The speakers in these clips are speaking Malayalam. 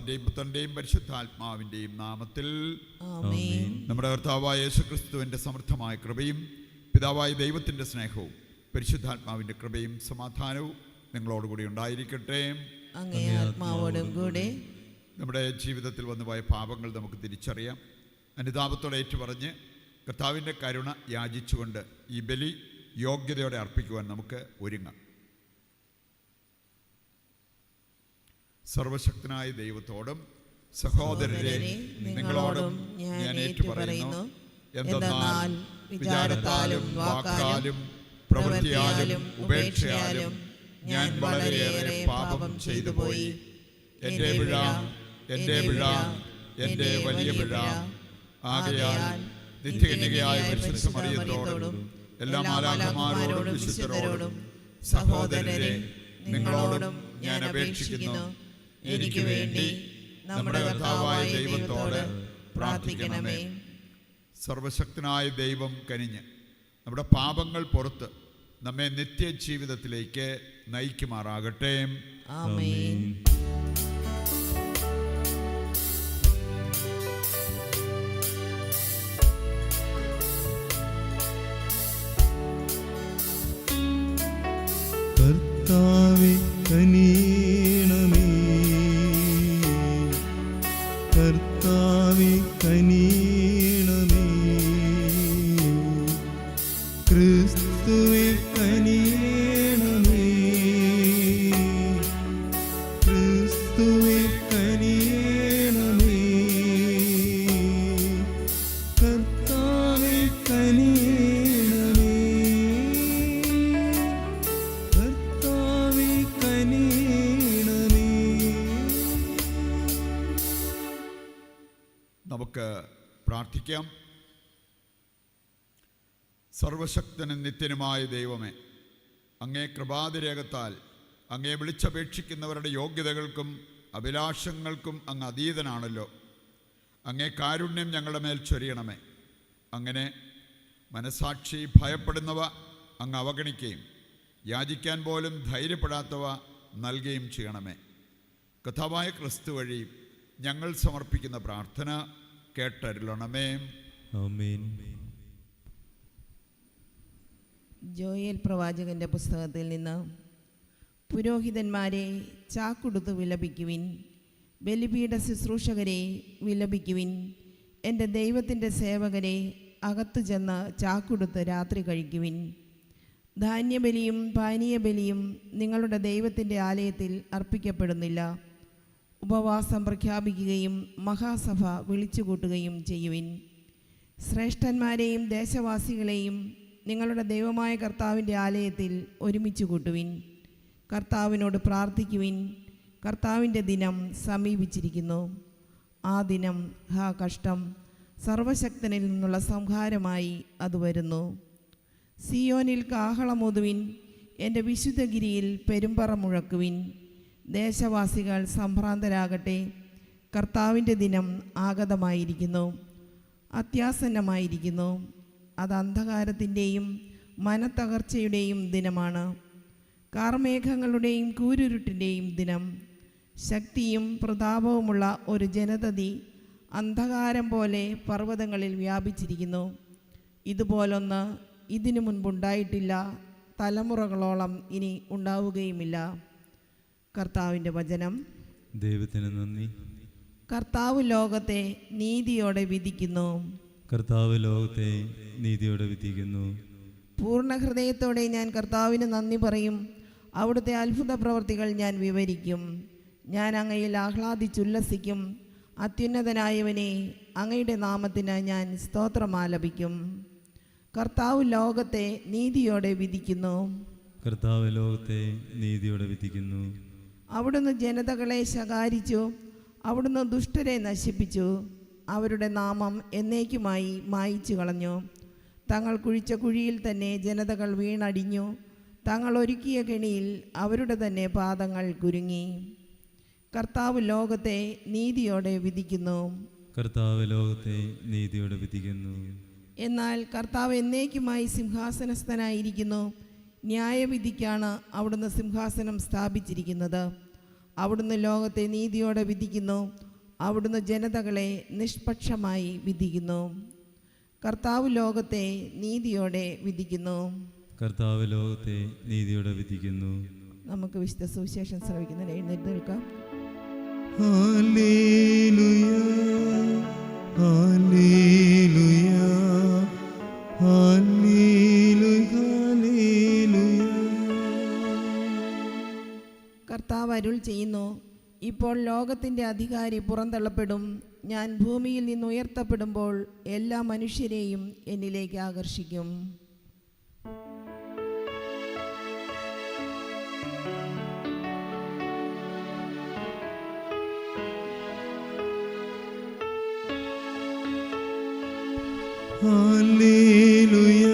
പിതാവിൻ്റെയും പുത്രൻ്റെയും പരിശുദ്ധാത്മാവിൻ്റെയും നാമത്തിൽ ആമേൻ. നമ്മുടെ കർത്താവായ യേശുക്രിസ്തുവിൻ്റെ സമൃദ്ധമായ കൃപയും പിതാവായ ദൈവത്തിൻ്റെ സ്നേഹവും പരിശുദ്ധാത്മാവിൻ്റെ കൃപയും സമാധാനവും നിങ്ങളോടുകൂടി ഉണ്ടായിരിക്കട്ടെ. അങ്ങേ ആത്മാവോടും കൂടെ. നമ്മുടെ ജീവിതത്തിൽ വന്നുപോയ പാപങ്ങൾ നമുക്ക് തിരിച്ചറിയാം. അനുതാപത്തോടെ ഏറ്റുപറഞ്ഞ് കർത്താവിൻ്റെ കരുണ യാചിച്ചുകൊണ്ട് ഈ ബലി യോഗ്യതയോടെ അർപ്പിക്കുവാൻ നമുക്ക് ഒരുങ്ങാം. സർവശക്തനായ ദൈവത്തോടും സഹോദരരെ നിങ്ങളോടും ഞാൻ ഏറ്റുപറയുന്നു, എന്തെന്നാൽ വിചാരത്താലും വാക്കാലും പ്രവൃത്തിയാലും ഉപേക്ഷയാലും ഞാൻ വളരെയേറെ പാപം ചെയ്തു പോയി. എൻ്റെ പിഴ, എൻ്റെ പിഴ, എൻ്റെ വലിയ പിഴ. ആകയാൽ നിത്യകന്യകയായ പരിശുദ്ധ മറിയത്തോടും എല്ലാ മാലാഖമാരോടും വിശുദ്ധരോടും സഹോദരരെ നിങ്ങളോടും ഞാൻ അപേക്ഷിക്കുന്നു, എനിക്ക് വേണ്ടി നമ്മുടെ കർത്താവായ ദൈവത്തോട് പ്രാർത്ഥിക്കണമേ. സർവശക്തനായ ദൈവം കനിഞ്ഞ് നമ്മുടെ പാപങ്ങൾ പുറത്ത് നമ്മെ നിത്യജീവിതത്തിലേക്ക് നയിക്കുമാറാകട്ടെ. ആമേൻ. കർത്താവേ കനിയണമേ, കർത്താവേ കനിയണമേ, ക്രിസ്തുവേ കനിയണമേ, ക്രിസ്തുവേ കനിയണമേ, കർത്താവേ കനിയണമേ, കർത്താവേ കനിയണമേ. നമുക്ക് പ്രാർത്ഥിക്കാം. സർവശക്തനും നിത്യനുമായ ദൈവമേ, അങ്ങേ കൃപാതിരേകത്താൽ അങ്ങേ വിളിച്ചപേക്ഷിക്കുന്നവരുടെ യോഗ്യതകൾക്കും അഭിലാഷങ്ങൾക്കും അങ്ങ് അതീതനാണല്ലോ. അങ്ങേ കാരുണ്യം ഞങ്ങളുടെ മേൽ ചൊരിയണമേ. അങ്ങനെ മനസാക്ഷി ഭയപ്പെടുന്നവ അങ്ങ് അവഗണിക്കുകയും യാചിക്കാൻ പോലും ധൈര്യപ്പെടാത്തവ നൽകുകയും ചെയ്യണമേ. കർത്താവായ ക്രിസ്തു വഴി ഞങ്ങൾ സമർപ്പിക്കുന്ന പ്രാർത്ഥന കേട്ടരുളണമേ. ആമേൻ. ജോയേൽ പ്രവാചകന്റെ പുസ്തകത്തിൽ നിന്ന്, പുരോഹിതന്മാരെ ചാക്കുടുത്ത് വിലപിക്കുവിൻ, ബലിപീഠ ശുശ്രൂഷകരെ വിലപിക്കുവിൻ, എൻ്റെ ദൈവത്തിൻ്റെ സേവകരെ അകത്തു ചെന്ന് ചാക്കുടുത്ത് രാത്രി കഴിക്കുവിൻ. ധാന്യബലിയും പാനീയബലിയും നിങ്ങളുടെ ദൈവത്തിൻ്റെ ആലയത്തിൽ അർപ്പിക്കപ്പെടുന്നില്ല. ഉപവാസം പ്രഖ്യാപിക്കുകയും മഹാസഭ വിളിച്ചുകൂട്ടുകയും ചെയ്യുവിൻ. ശ്രേഷ്ഠന്മാരെയും ദേശവാസികളെയും നിങ്ങളുടെ ദൈവമായ കർത്താവിൻ്റെ ആലയത്തിൽ ഒരുമിച്ച് കൂട്ടുവിൻ. കർത്താവിനോട് പ്രാർത്ഥിക്കുവിൻ. കർത്താവിൻ്റെ ദിനം സമീപിച്ചിരിക്കുന്നു. ആ ദിനം ഹാ കഷ്ടം, സർവശക്തനിൽ നിന്നുള്ള സംഹാരമായി അത് വരുന്നു. സിയോനിൽ കാഹളമോതുവിൻ, എൻ്റെ വിശുദ്ധഗിരിയിൽ പെരുമ്പറ മുഴക്കുവിൻ. ദേശവാസികൾ സംഭ്രാന്തരാകട്ടെ, കർത്താവിൻ്റെ ദിനം ആഗതമായിരിക്കുന്നു, അത്യാസന്നമായിരിക്കുന്നു. അത് അന്ധകാരത്തിൻ്റെയും മനത്തകർച്ചയുടെയും ദിനമാണ്, കാർമേഘങ്ങളുടെയും കൂരുരുട്ടിൻ്റെയും ദിനം. ശക്തിയും പ്രതാപവുമുള്ള ഒരു ജനതതി അന്ധകാരം പോലെ പർവ്വതങ്ങളിൽ വ്യാപിച്ചിരിക്കുന്നു. ഇതുപോലൊന്ന് ഇതിനു മുൻപുണ്ടായിട്ടില്ല, തലമുറകളോളം ഇനി ഉണ്ടാവുകയുമില്ല. കർത്താവിൻ്റെ വചനം. ദൈവത്തിന് നന്ദി. കർത്താവ് ലോകത്തെ നീതിയോടെ വിധിക്കുന്നു. കർത്താവ് ലോകത്തെ നീതിയോടെ വിധിക്കുന്നു. പൂർണ്ണ ഹൃദയത്തോടെ ഞാൻ കർത്താവിന് നന്ദി പറയും. അവിടുത്തെ അത്ഭുത പ്രവർത്തികൾ ഞാൻ വിവരിക്കും. ഞാൻ അങ്ങയിൽ ആഹ്ലാദിച്ചുല്ലസിക്കും. അത്യുന്നതനായവനെ, അങ്ങയുടെ നാമത്തിന് ഞാൻ സ്തോത്രമാലപിക്കും. കർത്താവ് ലോകത്തെ നീതിയോടെ വിധിക്കുന്നു. കർത്താവ് ലോകത്തെ നീതിയോടെ വിധിക്കുന്നു. അവിടുന്ന് ജനതകളെ ശകാരിച്ചു, അവിടുന്ന് ദുഷ്ടരെ നശിപ്പിച്ചു. അവരുടെ നാമം എന്നേക്കുമായി മായിച്ചു കളഞ്ഞു. തങ്ങൾ കുഴിച്ച കുഴിയിൽ തന്നെ ജനതകൾ വീണടിഞ്ഞു. തങ്ങൾ ഒരുക്കിയ കെണിയിൽ അവരുടെ തന്നെ പാദങ്ങൾ കുരുങ്ങി. കർത്താവ് ലോകത്തെ നീതിയോടെ വിധിക്കുന്നു. കർത്താവ് ലോകത്തെ നീതിയോടെ വിധിക്കുന്നു. എന്നാൽ കർത്താവ് എന്നേക്കുമായി സിംഹാസനസ്ഥനായിരിക്കുന്നു. ന്യായവിധിക്കാണ് അവിടുന്ന് സിംഹാസനം സ്ഥാപിച്ചിരിക്കുന്നത്. അവിടുന്ന് ലോകത്തെ നീതിയോടെ വിധിക്കുന്നു. അവിടുന്ന് ജനതകളെ നിഷ്പക്ഷമായി വിധിക്കുന്നു. കർത്താവ് ലോകത്തെ നീതിയോടെ വിധിക്കുന്നു. കർത്താവ് ലോകത്തെ നീതിയോടെ വിധിക്കുന്നു. നമുക്ക് വിശുദ്ധ സുവിശേഷം ശ്രവിക്കുന്നതിന് എഴുന്നേറ്റ് നിൽക്കാം. Hallelujah, hallelujah, hallelujah, hallelujah. കർത്താവ് അരുൾ ചെയ്യുന്നു, ഇപ്പോൾ ലോകത്തിൻ്റെ അധികാരി പുറന്തള്ളപ്പെടും. ഞാൻ ഭൂമിയിൽ നിന്ന് ഉയർത്തപ്പെടുമ്പോൾ എല്ലാ മനുഷ്യരെയും എന്നിലേക്ക് ആകർഷിക്കും. Hallelujah,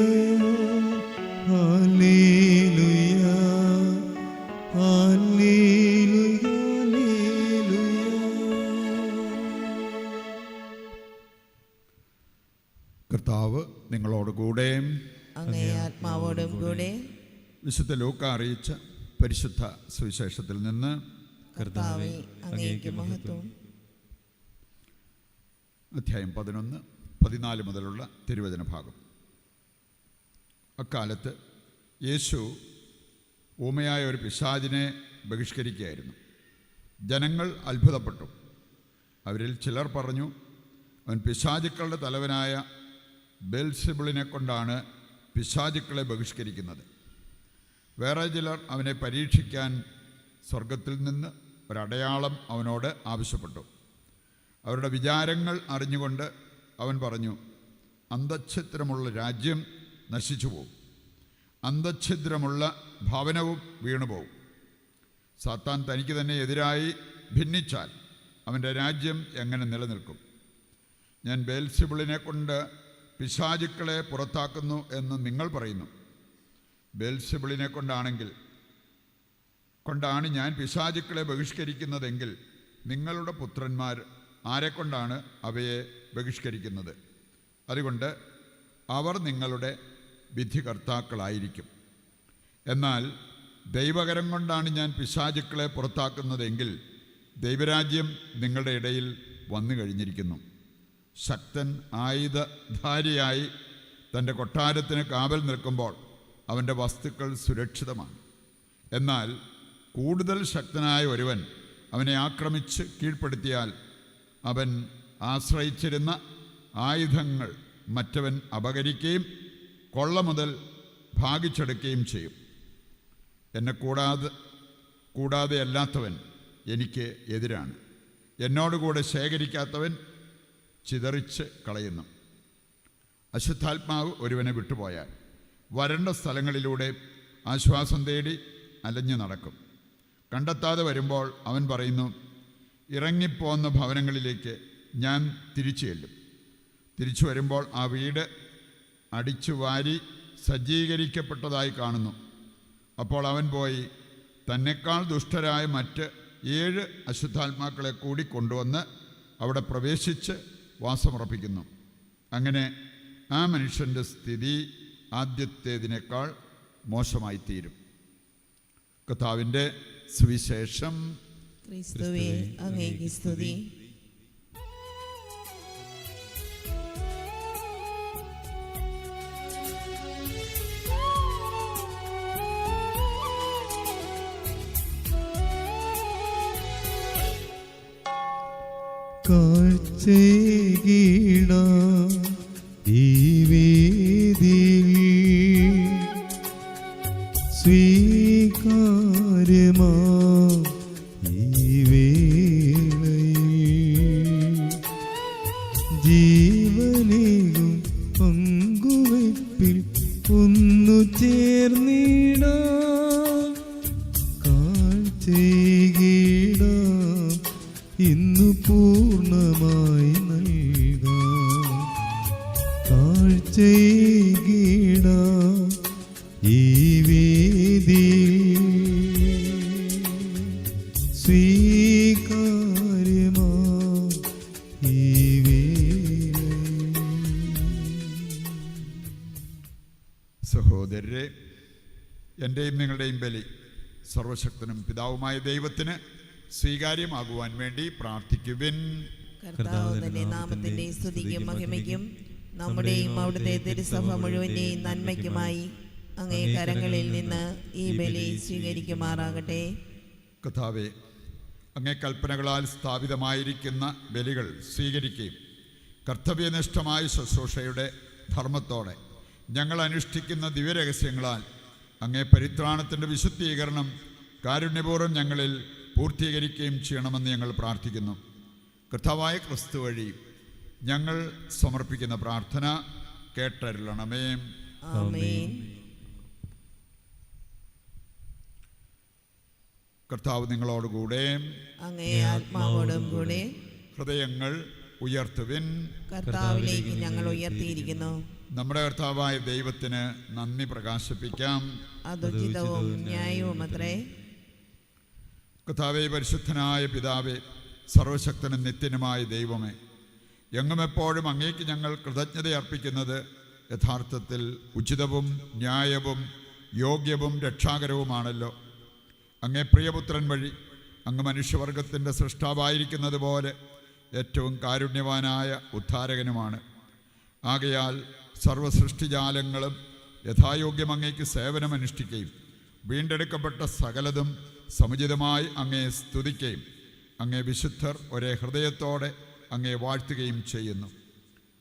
hallelujah, hallelujah, hallelujah. കർത്താവ് നിങ്ങളോടുകൂടെ അങ്ങേ ആത്മാവോടും കൂടെ. വിശുദ്ധ ലൂക്ക അറിയിച്ച പരിശുദ്ധ സുവിശേഷത്തിൽ നിന്ന്. കർത്താവേ, അങ്ങേക്ക് മഹത്വം. അധ്യായം 11, 14 മുതലുള്ള തിരുവചന ഭാഗം. അക്കാലത്ത് യേശു ഊമയായ ഒരു പിശാചിനെ ബഹിഷ്കരിക്കുകയായിരുന്നു. ജനങ്ങൾ അത്ഭുതപ്പെട്ടു. അവരിൽ ചിലർ പറഞ്ഞു, അവൻ പിശാചുക്കളുടെ തലവനായ ബെൽസെബൂളിനെ കൊണ്ടാണ് പിശാചുക്കളെ ബഹിഷ്കരിക്കുന്നത്. വേറെ ചിലർ അവനെ പരീക്ഷിക്കാൻ സ്വർഗത്തിൽ നിന്ന് ഒരടയാളം അവനോട് ആവശ്യപ്പെട്ടു. അവരുടെ വിചാരങ്ങൾ അറിഞ്ഞുകൊണ്ട് അവൻ പറഞ്ഞു, അന്തഛിദ്രമുള്ള രാജ്യം നശിച്ചു പോകും, അന്തഛിദ്രമുള്ള ഭവനവും വീണുപോകും. സാത്താൻ തനിക്ക് തന്നെ എതിരായി ഭിന്നിച്ചാൽ അവൻ്റെ രാജ്യം എങ്ങനെ നിലനിൽക്കും? ഞാൻ ബെൽസെബൂളിനെ കൊണ്ട് പിശാചുക്കളെ പുറത്താക്കുന്നു എന്ന് നിങ്ങൾ പറയുന്നു. ബെൽസെബൂളിനെ കൊണ്ടാണ് ഞാൻ പിശാചുക്കളെ ബഹിഷ്കരിക്കുന്നതെങ്കിൽ നിങ്ങളുടെ പുത്രന്മാർ ആരെക്കൊണ്ടാണ് അവയെ ബഹിഷ്കരിക്കുന്നത്? അതുകൊണ്ട് അവർ നിങ്ങളുടെ വിധികർത്താക്കളായിരിക്കും. എന്നാൽ ദൈവകരം കൊണ്ടാണ് ഞാൻ പിശാചുക്കളെ പുറത്താക്കുന്നതെങ്കിൽ ദൈവരാജ്യം നിങ്ങളുടെ ഇടയിൽ വന്നു കഴിഞ്ഞിരിക്കുന്നു. ശക്തൻ ആയുധധാരിയായി തൻ്റെ കൊട്ടാരത്തിന് കാവൽ നിൽക്കുമ്പോൾ അവൻ്റെ വസ്തുക്കൾ സുരക്ഷിതമാണ്. എന്നാൽ കൂടുതൽ ശക്തനായ ഒരുവൻ അവനെ ആക്രമിച്ച് കീഴ്പ്പെടുത്തിയാൽ അവൻ ആശ്രയിച്ചിരുന്ന ആയുധങ്ങൾ മറ്റവൻ അപഹരിക്കുകയും കൊള്ള മുതൽ ഭാഗിച്ചെടുക്കുകയും ചെയ്യും. എന്നെ കൂടാതെ അല്ലാത്തവൻ എനിക്ക് എതിരാണ്. എന്നോടുകൂടെ ശേഖരിക്കാത്തവൻ ചിതറിച്ച് കളയുന്നു. അശുദ്ധാത്മാവ് ഒരുവനെ വിട്ടുപോയാൽ വരണ്ട സ്ഥലങ്ങളിലൂടെ ആശ്വാസം തേടി അലഞ്ഞു നടക്കും. കണ്ടെത്താതെ വരുമ്പോൾ അവൻ പറയുന്നു, ഇറങ്ങിപ്പോന്ന ഭവനങ്ങളിലേക്ക് ഞാൻ തിരിച്ചു ചെല്ലും. തിരിച്ചു വരുമ്പോൾ ആ വീട് അടിച്ചു വാരി സജ്ജീകരിക്കപ്പെട്ടതായി കാണുന്നു. അപ്പോൾ അവൻ പോയി തന്നെക്കാൾ ദുഷ്ടരായ മറ്റ് 7 അശുദ്ധാത്മാക്കളെ കൂടി കൊണ്ടുവന്ന് അവിടെ പ്രവേശിച്ച് വാസമുറപ്പിക്കുന്നു. അങ്ങനെ ആ മനുഷ്യൻ്റെ സ്ഥിതി ആദ്യത്തേതിനേക്കാൾ മോശമായിത്തീരും. കർത്താവിൻ്റെ സുവിശേഷം. ക്രിസ്തുവേ, അങ്ങേക്ക് സ്തുതി. കാഴ്ചീട ഈ വേദിയിൽ സ്വീകാര്യമാ ഈ വേളയിൽ ജീവനേകും പങ്കുവയ്പിൽ ഒന്നു ചേർന്നിടാം. കാഴ്ചീടാം ഇന്നു പൂർണ്ണമായി നൽകാം. കാഴ്ചീടാം ഈ വേദി സ്വീകാര്യമാ ഈ വേള. സഹോദരരെ, എൻ്റെയും നിങ്ങളുടെയും ബലി സർവശക്തനും പിതാവുമായ ദൈവത്തിന് സ്വീകാര്യമാകുവാൻ വേണ്ടി പ്രാർത്ഥിക്കുവിൻ. കർത്താവ് തന്റെ നാമത്തിന്റെ സ്തുതിക്കും മഹിമയ്ക്കും നമ്മുടെയും അവിടുത്തെ തിരുസഭ മുഴുവന്റെയും നന്മയ്ക്കുമായി അങ്ങേ കരങ്ങളിൽ നിന്ന് ഈ ബലി സ്വീകരിക്കുമാറാകട്ടെ. കർത്താവേ, അങ്ങേ കൽപ്പനകളാൽ സ്ഥാപിതമായിരിക്കുന്ന ബലികൾ സ്വീകരിക്കുകയും കർത്തവ്യനിഷ്ഠമായ ശുശ്രൂഷയുടെ ധർമ്മത്തോടെ ഞങ്ങൾ അനുഷ്ഠിക്കുന്ന ദിവ്യരഹസ്യങ്ങളാൽ അങ്ങേ പരിത്രാണത്തിൻ്റെ വിശുദ്ധീകരണം കാരുണ്യപൂർവ്വം ഞങ്ങളിൽ പൂർത്തീകരിക്കുകയും ചെയ്യണമെന്ന് ഞങ്ങൾ പ്രാർത്ഥിക്കുന്നു. കർത്താവായ ക്രിസ്തു വഴി ഞങ്ങൾ സമർപ്പിക്കുന്ന പ്രാർത്ഥന കേട്ടരുളണമേ. ആമേൻ. കർത്താവ് നിങ്ങളോടുകൂടെ, അങ്ങേ ആത്മാവോടും കൂടെ. ഹൃദയങ്ങൾ ഉയർത്തുവിൻ. കർത്താവിലേക്ക് ഞങ്ങൾ ഉയർത്തിയിരിക്കുന്നു. നമ്മുടെ കർത്താവായ ദൈവത്തിന് നന്ദി പ്രകാശിപ്പിക്കാം. അതുചിതവും ന്യായവും അത്രേ. കർത്താവേ, പരിശുദ്ധനായ പിതാവേ, സർവശക്തനും നിത്യനുമായ ദൈവമേ, എങ്ങും എപ്പോഴും അങ്ങേക്ക് ഞങ്ങൾ കൃതജ്ഞത അർപ്പിക്കുന്നത് യഥാർത്ഥത്തിൽ ഉചിതവും ന്യായവും യോഗ്യവും രക്ഷാകരവുമാണല്ലോ. അങ്ങേ പ്രിയപുത്രൻ വഴി അങ്ങ് മനുഷ്യവർഗത്തിൻ്റെ സൃഷ്ടാവായിരിക്കുന്നത് പോലെ ഏറ്റവും കാരുണ്യവാനായ ഉദ്ധാരകനുമാണ്. ആകയാൽ സർവസൃഷ്ടിജാലങ്ങളും യഥായോഗ്യം അങ്ങേക്ക് സേവനമനുഷ്ഠിക്കുകയും വീണ്ടെടുക്കപ്പെട്ട സകലതും സമുചിതമായി അങ്ങേ സ്തുതിക്കുകയും അങ്ങേ വിശുദ്ധർ ഒരേ ഹൃദയത്തോടെ അങ്ങേ വാഴ്ത്തുകയും ചെയ്യുന്നു.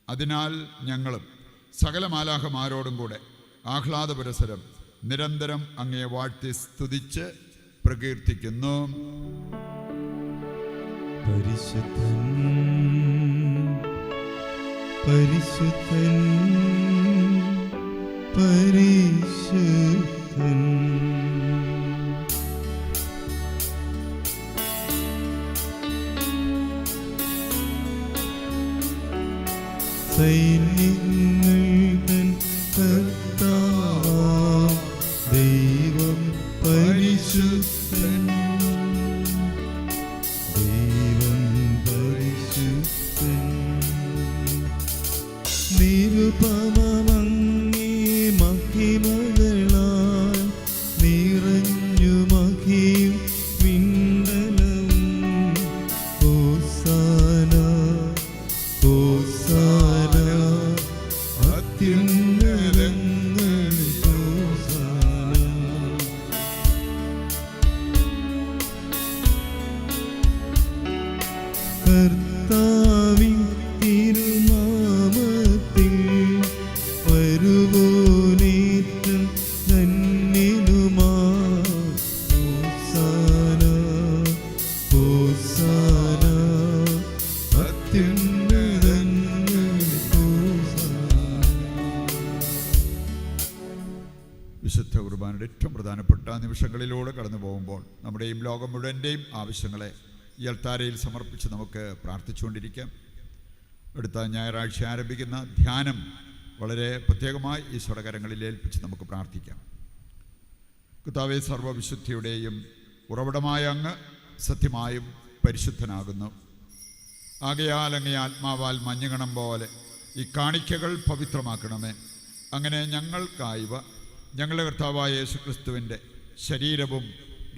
അതിനാൽ ഞങ്ങളും സകല മാലാഖമാരോടും കൂടെ ആഹ്ലാദപുരസരം നിരന്തരം അങ്ങേ വാഴ്ത്തി സ്തുതിച്ച് പ്രകീർത്തിക്കുന്നു. പരിശുദ്ധൻ പരിശുദ്ധൻ പരിശുദ്ധൻ. സൈന്യങ്ങൾ തൻ കർത്താവാം ദൈവം പരിശുദ്ധൻ. ദൈവം പരിശുദ്ധൻ. നിരുപമമങ്ങേ മഹിമകളാൽ നിറഞ്ഞു മഹിയും വിണ്ടലവും. ഹോസാന ഹോസാന അത്യുന്നതങ്ങളിൽ ഹോസാന. കർത്താവിൻ തിരുനാമത്തിൽ വരുവോനേറ്റം ധന്യനുമാ. ഹോസാന ഹോസാന അത്യുന്നതങ്ങളിൽ ഹോസാന. വിശുദ്ധ കുർബാനയുടെ ഏറ്റവും പ്രധാനപ്പെട്ട നിമിഷങ്ങളിലൂടെ കടന്നു പോകുമ്പോൾ നമ്മുടെയും ലോകം മുഴുവൻ്റെയും ആവശ്യങ്ങളെ ഈ അൾത്താരയിൽ സമർപ്പിച്ച് നമുക്ക് പ്രാർത്ഥിച്ചുകൊണ്ടിരിക്കാം. അടുത്ത ഞായറാഴ്ച ആരംഭിക്കുന്ന ധ്യാനം വളരെ പ്രത്യേകമായി ഈശോയുടെ കരങ്ങളിൽ ഏൽപ്പിച്ച് നമുക്ക് പ്രാർത്ഥിക്കാം. കർത്താവേ, സർവ്വവിശുദ്ധിയുടെയും ഉറവിടമായ അങ്ങ് സത്യമായും പരിശുദ്ധനാകുന്നു. ആകയാൽ അങ്ങേ ആത്മാവാൽ മഞ്ഞുകണം പോലെ ഈ കാണിക്കകൾ പവിത്രമാക്കണമേ. അങ്ങനെ ഞങ്ങൾക്കായവ ഞങ്ങളുടെ കർത്താവായ യേശുക്രിസ്തുവിൻ്റെ ശരീരവും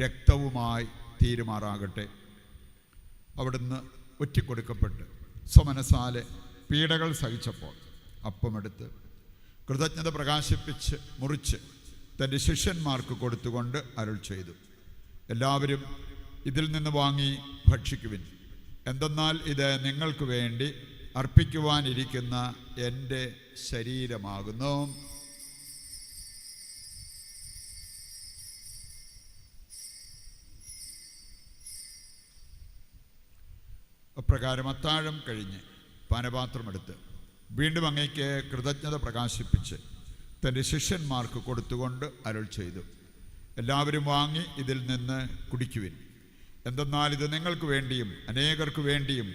രക്തവുമായി തീരുമാറാകട്ടെ. അവിടുന്ന് ഒറ്റിക്കൊടുക്കപ്പെട്ട് സ്വമനസാലെ പീഡകൾ സഹിച്ചപ്പോൾ അപ്പമെടുത്ത് കൃതജ്ഞത പ്രകാശിപ്പിച്ച് മുറിച്ച് തൻ്റെ ശിഷ്യന്മാർക്ക് കൊടുത്തുകൊണ്ട് അരുൾ ചെയ്തു, എല്ലാവരും ഇതിൽ നിന്ന് വാങ്ങി ഭക്ഷിക്കുവിൻ. എന്തെന്നാൽ ഇത് നിങ്ങൾക്ക് വേണ്ടി അർപ്പിക്കുവാനിരിക്കുന്ന എൻ്റെ ശരീരമാകുന്നു. അപ്രകാരം അത്താഴം കഴിഞ്ഞ് പാനപാത്രമെടുത്ത് വീണ്ടും അങ്ങേക്ക് കൃതജ്ഞത പ്രകാശിപ്പിച്ച് തൻ്റെ ശിഷ്യന്മാർക്ക് കൊടുത്തുകൊണ്ട് അരുൾ ചെയ്തു, എല്ലാവരും വാങ്ങി ഇതിൽ നിന്ന് കുടിക്കുവിൻ. എന്തെന്നാൽ ഇത് നിങ്ങൾക്ക് വേണ്ടിയും അനേകർക്ക് വേണ്ടിയും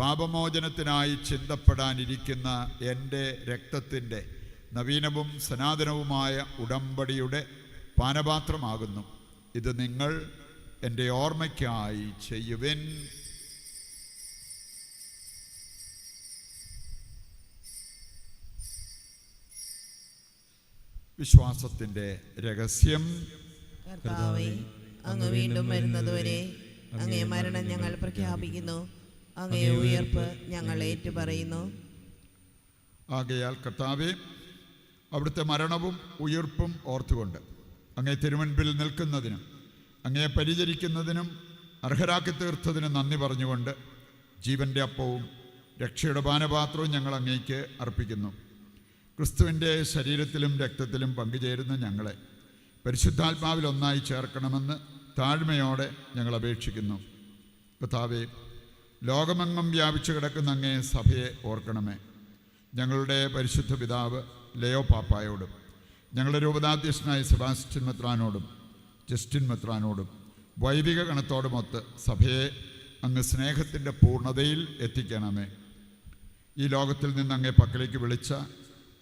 പാപമോചനത്തിനായി ചിന്തപ്പെടാനിരിക്കുന്ന എൻ്റെ രക്തത്തിൻ്റെ നവീനവും സനാതനവുമായ ഉടമ്പടിയുടെ പാനപാത്രമാകുന്നു. ഇത് നിങ്ങൾ എൻ്റെ ഓർമ്മയ്ക്കായി ചെയ്യുവിൻ. വിശ്വാസത്തിൻ്റെ രഹസ്യം. കർത്താവേ, അങ്ങ് വീണ്ടും വരുന്നതുവരെ അങ്ങേ മരണം ഞങ്ങൾ പ്രഖ്യാപിക്കുന്നു. അങ്ങേ ഉയർപ്പ് ഞങ്ങൾ ഏറ്റുപറയുന്നു. ആകയാൽ കർത്താവേ, അവിടുത്തെ മരണവും ഉയിർപ്പും ഓർത്തുകൊണ്ട് അങ്ങേ തിരുമുൻപിൽ നിൽക്കുന്നതിനും അങ്ങയെ പരിചരിക്കുന്നതിനും അർഹരാക്കി തീർത്തതിന് നന്ദി പറഞ്ഞുകൊണ്ട് ജീവൻ്റെ അപ്പവും രക്ഷയുടെ പാനപാത്രവും ഞങ്ങൾ അങ്ങേക്ക് അർപ്പിക്കുന്നു. ക്രിസ്തുവിൻ്റെ ശരീരത്തിലും രക്തത്തിലും പങ്കുചേരുന്ന ഞങ്ങളെ പരിശുദ്ധാത്മാവിൽ ഒന്നായി ചേർക്കണമെന്ന് താഴ്മയോടെ ഞങ്ങൾ അപേക്ഷിക്കുന്നു. കർത്താവേ, ലോകമെങ്ങും വ്യാപിച്ചു കിടക്കുന്ന അങ്ങേ സഭയെ ഓർക്കണമേ. ഞങ്ങളുടെ പരിശുദ്ധ പിതാവ് ലയോ പാപ്പായോടും ഞങ്ങളുടെ രൂപതാധ്യക്ഷനായ സെബാസ്റ്റ്യൻ മെത്രാനോടും ജസ്റ്റിൻ മെത്രാനോടും വൈദിക ഗണത്തോടുമൊത്ത് സഭയെ അങ്ങ് സ്നേഹത്തിൻ്റെ പൂർണ്ണതയിൽ എത്തിക്കണമേ. ഈ ലോകത്തിൽ നിന്ന് അങ്ങേ പക്കലേക്ക് വിളിച്ച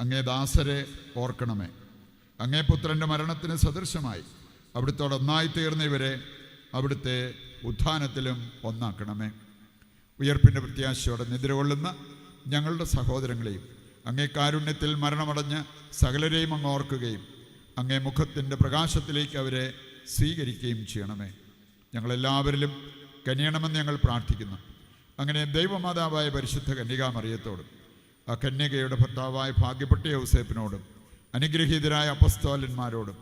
അങ്ങേ ദാസരെ ഓർക്കണമേ. അങ്ങേ പുത്രൻ്റെ മരണത്തിന് സദൃശമായി അവിടുത്തോടൊന്നായി തീർന്ന ഇവരെ അവിടുത്തെ ഉത്ഥാനത്തിലും ഒന്നാക്കണമേ. ഉയർപ്പിൻ്റെ പ്രത്യാശയോടെ നിദ്രകൊള്ളുന്ന ഞങ്ങളുടെ സഹോദരങ്ങളെയും അങ്ങേ കാരുണ്യത്തിൽ മരണമടഞ്ഞ് സകലരെയും അങ്ങ് ഓർക്കുകയും അങ്ങേ മുഖത്തിൻ്റെ പ്രകാശത്തിലേക്ക് അവരെ സ്വീകരിക്കുകയും ചെയ്യണമേ. ഞങ്ങളെല്ലാവരിലും കനിയണമെന്ന് ഞങ്ങൾ പ്രാർത്ഥിക്കുന്നു. അങ്ങനെ ദൈവമാതാവായ പരിശുദ്ധ കന്യകാമറിയത്തോടും ആ കന്യകയുടെ ഭർത്താവായ ഭാഗ്യപ്പെട്ട യൗസേപ്പിനോടും അനുഗ്രഹീതരായ അപ്പസ്തോലന്മാരോടും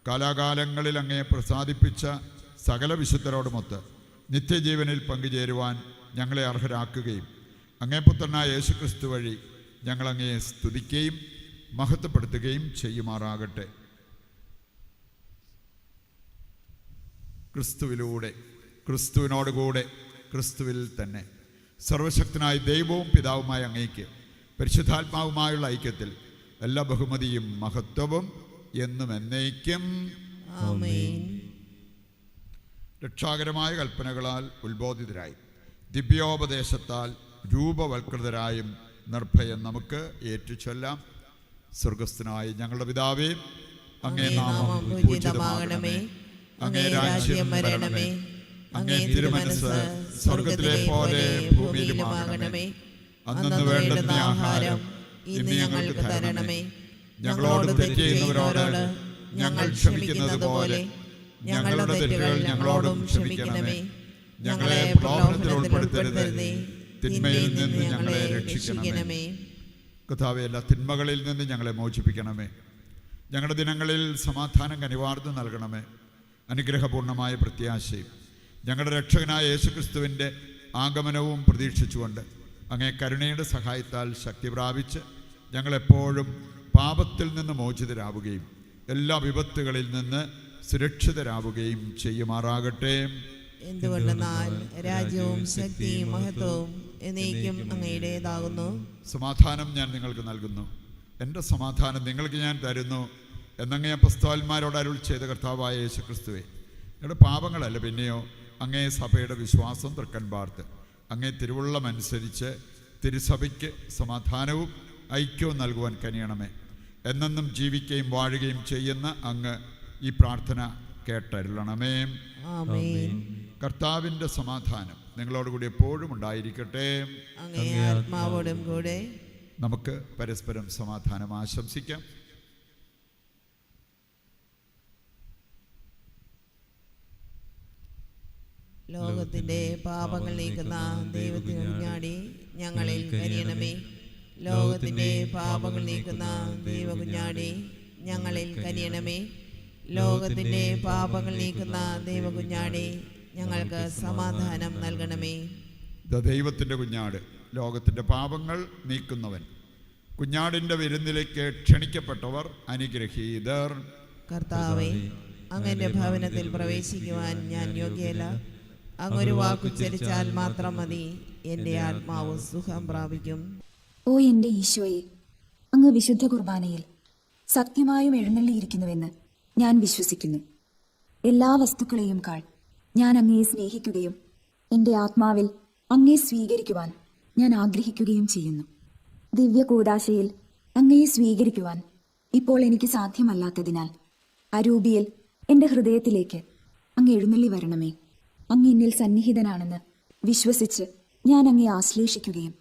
കാലാകാലങ്ങളിൽ അങ്ങയെ പ്രസാദിപ്പിച്ച സകല വിശുദ്ധരോടുമൊത്ത് നിത്യജീവനിൽ പങ്കുചേരുവാൻ ഞങ്ങളെ അർഹരാക്കുകയും അങ്ങേ പുത്രനായ യേശുക്രിസ്തു വഴി ഞങ്ങളങ്ങയെ സ്തുതിക്കുകയും മഹത്വപ്പെടുത്തുകയും ചെയ്യുമാറാകട്ടെ. ക്രിസ്തുവിലൂടെ, ക്രിസ്തുവിനോടുകൂടെ, ക്രിസ്തുവിൽ തന്നെ സർവശക്തനായ ദൈവവും പിതാവുമായ അങ്ങയ്ക്ക് പരിശുദ്ധാത്മാവുമായുള്ള ഐക്യത്തിൽ എല്ലാ ബഹുമതിയും മഹത്വവും എന്നും എന്നേക്കും ആമേൻ. രക്ഷാകരമായ കൽപ്പനകളാൽ ഉത്ബോധിതരായി ദിവ്യോപദേശത്താൽ രൂപവൽകൃതരായും നിർഭയം നമുക്ക് ഏറ്റുചൊല്ലാം. സ്വർഗസ്ഥനായ ഞങ്ങളുടെ പിതാവേ, അങ്ങേ നാമം പൂജിതമാകണമേ. അങ്ങേ രാജ്യം വരണമേ. അങ്ങേ തിരുമനസ്സ് സ്വർഗത്തിലെ പോലെ ഭൂമിയിലുമാകണമേ. അന്നു വേണ്ടുന്ന ആഹാരം ഇന്ന് ഞങ്ങൾക്ക് തരണമേ. ഞങ്ങളോട് തെറ്റ് ചെയ്യുന്നവരോട് ഞങ്ങൾ ക്ഷമിക്കുന്നത് പോലെ ഞങ്ങളുടെ തെറ്റുകൾ ഞങ്ങളോടും ക്ഷമിക്കണമേ. ഞങ്ങളെ പ്രലോഭനത്തിൽ ഉൾപ്പെടുത്തരുതേ, തിന്മയിൽ നിന്ന് ഞങ്ങളെ രക്ഷിക്കണമേ. കർത്താവേ, എല്ലാ തിന്മകളിൽ നിന്ന് ഞങ്ങളെ മോചിപ്പിക്കണമേ. ഞങ്ങളുടെ ദിനങ്ങളിൽ സമാധാനം കനിവാർന്നു നൽകണമേ. അനുഗ്രഹപൂർണമായ പ്രത്യാശയും ഞങ്ങളുടെ രക്ഷകനായ യേശുക്രിസ്തുവിൻ്റെ ആഗമനവും പ്രതീക്ഷിച്ചുകൊണ്ട് അങ്ങേ കരുണയുടെ സഹായത്താൽ ശക്തി പ്രാപിച്ച് ഞങ്ങളെപ്പോഴും പാപത്തിൽ നിന്ന് മോചിതരാവുകയും എല്ലാ വിപത്തുകളിൽ നിന്ന് സുരക്ഷിതരാവുകയും ചെയ്യുമാറാകട്ടെ. എന്തുകൊണ്ടെന്നാൽ രാജ്യവും ശക്തിയും മഹത്വവും എന്നേക്കും അങ്ങയുടേതാകുന്നു. സമാധാനം ഞാൻ നിങ്ങൾക്ക് നൽകുന്നു, എൻ്റെ സമാധാനം നിങ്ങൾക്ക് ഞാൻ തരുന്നു എന്നങ്ങേ അപ്പസ്തോലന്മാരോട് അരുൾ ചെയ്ത കർത്താവായ യേശുക്രിസ്തുവേ, ഞങ്ങളുടെ പാപങ്ങളല്ല പിന്നെയോ അങ്ങേ സഭയുടെ വിശ്വാസം തൃക്കൻ പാർത്ത് അങ്ങേ തിരുവുള്ളമനുസരിച്ച് തിരുസഭയ്ക്ക് സമാധാനവും ഐക്യവും നൽകുവാൻ കനിയണമേ. എന്നെന്നും ജീവിക്കുകയും വാഴുകയും ചെയ്യുന്ന അങ്ങ് ഈ പ്രാർത്ഥന കേട്ടരുളണമേ. ആമേൻ. കർത്താവിൻ്റെ സമാധാനം നിങ്ങളോടുകൂടി എപ്പോഴും ഉണ്ടായിരിക്കട്ടെ. അങ്ങേ ആത്മാവോടും കൂടെ. നമുക്ക് പരസ്പരം സമാധാനം ആശംസിക്കാം. ലോകത്തിന്റെ പാപങ്ങൾ നീക്കുന്ന ദൈവത്തിന് കുഞ്ഞാടി ഞങ്ങളിൽ കനിയണമേ. ലോകത്തിന്റെ പാപങ്ങൾ നീക്കുന്ന ദൈവകുഞ്ഞാടി ഞങ്ങളിൽ കനിയണമേ. ലോകത്തിന്റെ പാപങ്ങൾ നീക്കുന്ന ദൈവകുഞ്ഞാടി ഞങ്ങൾക്ക് സമാധാനം നൽകണമേ. ദൈവത്തിൻ്റെ കുഞ്ഞാട്, ലോകത്തിൻ്റെ പാപങ്ങൾ നീക്കുന്നവൻ, കുഞ്ഞാടിൻ്റെ വിരുന്നിലേക്ക് ക്ഷണിക്കപ്പെട്ടവർ അനുഗ്രഹീതർ. കർത്താവേ, അങ്ങന്റെ ഭവനത്തിൽ പ്രവേശിക്കുവാൻ ഞാൻ യോഗ്യയല്ല. അങ്ങൊരു വാക്കുച്ചരിച്ചാൽ മാത്രം മതി, എൻ്റെ ആത്മാവ് സുഖം പ്രാപിക്കും. ഓ എൻ്റെ ഈശോയെ, അങ്ങ് വിശുദ്ധ കുർബാനയിൽ സത്യമായും എഴുന്നള്ളിയിരിക്കുന്നുവെന്ന് ഞാൻ വിശ്വസിക്കുന്നു. എല്ലാ വസ്തുക്കളെയും കാൾ ഞാൻ അങ്ങയെ സ്നേഹിക്കുകയും എൻ്റെ ആത്മാവിൽ അങ്ങയെ സ്വീകരിക്കുവാൻ ഞാൻ ആഗ്രഹിക്കുകയും ചെയ്യുന്നു. ദിവ്യ കൂദാശയിൽ അങ്ങയെ സ്വീകരിക്കുവാൻ ഇപ്പോൾ എനിക്ക് സാധ്യമല്ലാത്തതിനാൽ അരൂപിയിൽ എൻ്റെ ഹൃദയത്തിലേക്ക് അങ്ങ് എഴുന്നള്ളി വരണമേ. അങ്ങ് എന്നിൽ സന്നിഹിതനാണെന്ന് വിശ്വസിച്ച് ഞാൻ അങ്ങയെ ആശ്ലേഷിക്കുകയും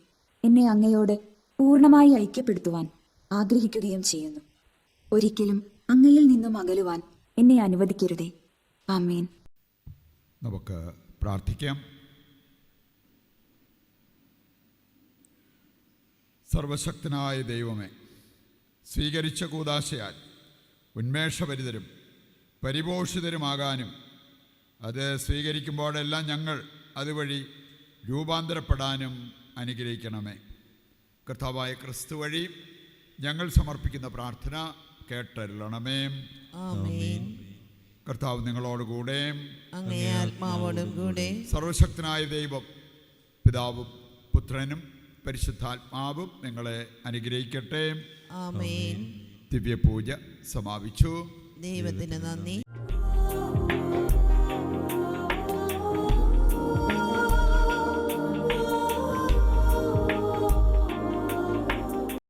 എന്നെ അങ്ങയോട് പൂർണ്ണമായി ഐക്യപ്പെടുത്തുവാൻ ആഗ്രഹിക്കുകയും ചെയ്യുന്നു. ഒരിക്കലും അങ്ങയിൽ നിന്നും അകലുവാൻ എന്നെ അനുവദിക്കരുതേ. ആമേൻ. നമുക്ക് പ്രാർത്ഥിക്കാം. സർവശക്തനായ ദൈവമേ, സ്വീകരിച്ച കൂദാശയാൽ ഉന്മേഷഭരിതരും പരിപോഷിതരുമാകാനും അത് സ്വീകരിക്കുമ്പോഴെല്ലാം ഞങ്ങൾ അതുവഴി രൂപാന്തരപ്പെടാനും അനുഗ്രഹിക്കണമേ. കർത്താവായ ക്രിസ്തു വഴി ഞങ്ങൾ സമർപ്പിക്കുന്ന പ്രാർത്ഥന കേട്ടരുളണമേ. ആമേൻ. കർത്താവ് നിങ്ങളോടുകൂടെ, അങ്ങേ ആത്മാവോടും കൂടെ. സർവശക്തനായ ദൈവം പിതാവും പുത്രനും പരിശുദ്ധാത്മാവും നിങ്ങളെ അനുഗ്രഹിക്കട്ടെ. ആമേൻ. ദിവ്യപൂജ സമാപിച്ചു. ദൈവത്തിന് നന്ദി.